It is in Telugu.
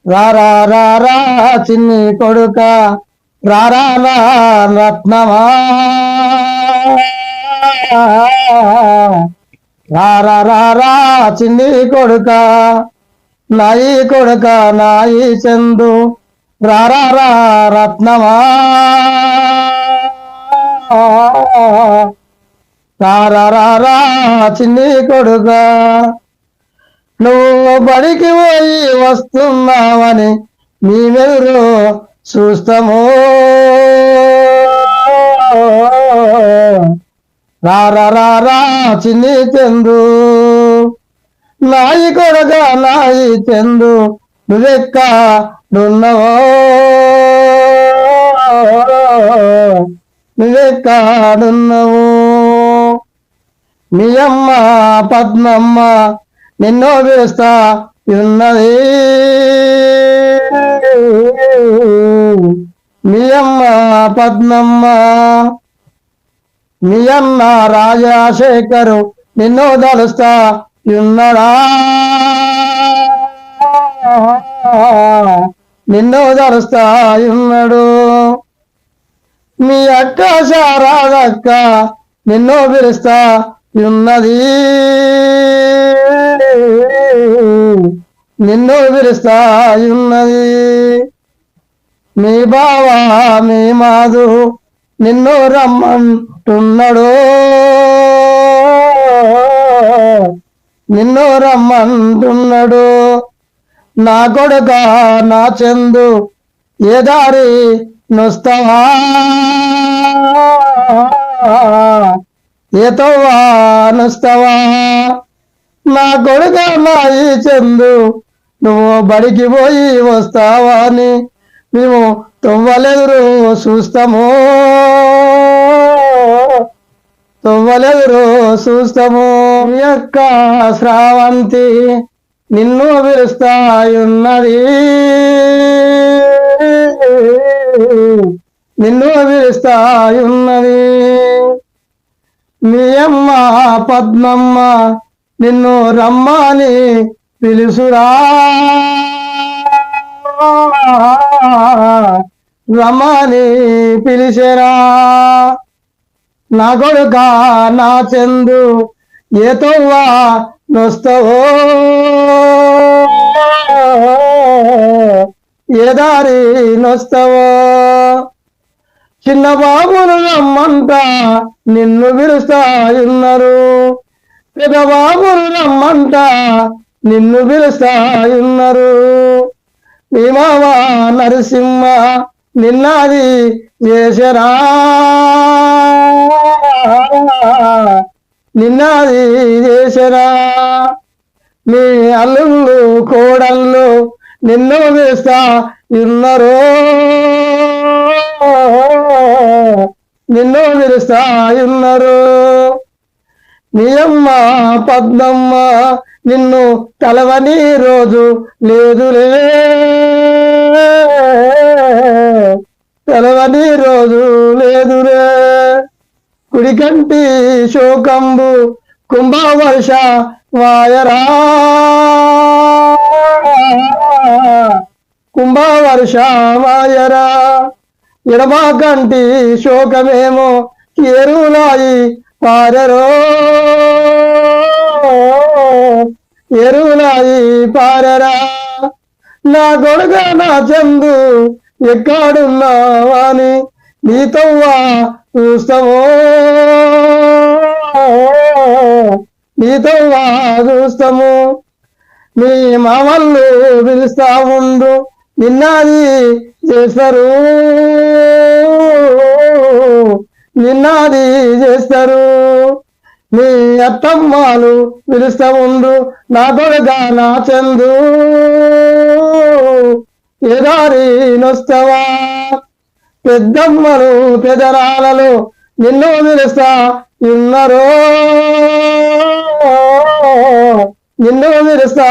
రారా రారా చిన్ని కొడుక రారా రత్నమా రారా రారా చిన్ని కొడుక నాయి కొడుక నాయి చందు రారా రత్నమా రారా రారా చిన్ని కొడుక నువ్వు బడికి పోయి వస్తున్నావని మేమెదురు చూస్తాము రారా రారా చిన్ని చందు నాయి కొడక నాయి చందు నువ్వెక్కడున్నవో నువ్వెక్కడున్నవు మీ అమ్మ పద్మమ్మ నిన్నో వేస్తా ఉన్నది మీ అమ్మ పద్మమ్మ మీ అన్న రాజశేఖరు నిన్నో దలుస్తా ఉన్నడా నిన్నో దలుస్తా ఉన్నాడు మీ అక్క శారదక్క నిన్నో పిలుస్తా ఉన్నది నిన్ను పిలుస్తా ఉన్నది మీ బావా మీ మాధు నిన్ను రమ్మంటున్నాడు నిన్ను రమ్మంటున్నాడు నా కొడుక నా చందు ఏ దారి నొస్తావా ఏతోవా నొస్తావా నా కొడుక నా ఈ చందు నువ్వు బడికి పోయి వస్తావా అని మేము తొవ్వలెదురు చూస్తాము తొవ్వలెదురు చూస్తాము మీ యొక్క శ్రావంతి నిన్ను పిలుస్తా ఉన్నది నిన్ను పిలుస్తా ఉన్నది మీ అమ్మ పద్మమ్మ నిన్ను రమ్మని పిలుసురా రమ్మని పిలిచెరా నా కొడుక నా చందు ఏతోవా నొస్తావో ఏ దారి నొస్తావో చిన్న బాబును రమ్మంట నిన్ను పిలుస్తా ఉన్నారు పెద్ద బాబును రమ్మంట నిన్ను పిలుస్తా ఉన్నారు మీ మామ నరసింహ నిన్నది చేసరా నిన్నది చేసరా మీ అల్లుళ్ళు కోడళ్ళు నిన్ను పిలుస్తా ఉన్నారు నిన్ను పిలుస్తా ఉన్నారు మీ అమ్మ పద్మమ్మ నిన్ను కలవని రోజు లేదులే కలవని రోజు లేదులే కుడికంటి శోకంబు కుంభవర్ష వాయరా కుంభవర్ష వాయరా ఎడమా కంటి శోకమేమో ఎరువులాయి పారరో ఎరువులాయి పారరా నా కొడుక నా చందు ఎక్కడున్నావాని నీతోవా చూస్తావో నీతోవా చూస్తాము మీ మామల్ని పిలుస్తా ఉండు నిన్నది చేస్తారు నిన్నది చేస్తారు మీ అత్తమ్మలు పిలుస్తా ఉండు నా కొడుక నా చందు ఏ దారి నొస్తావా పెద్దమ్మలు పెదరాలలో నిన్ను పిలుస్తా ఉన్నారు నిన్ను పిలుస్తా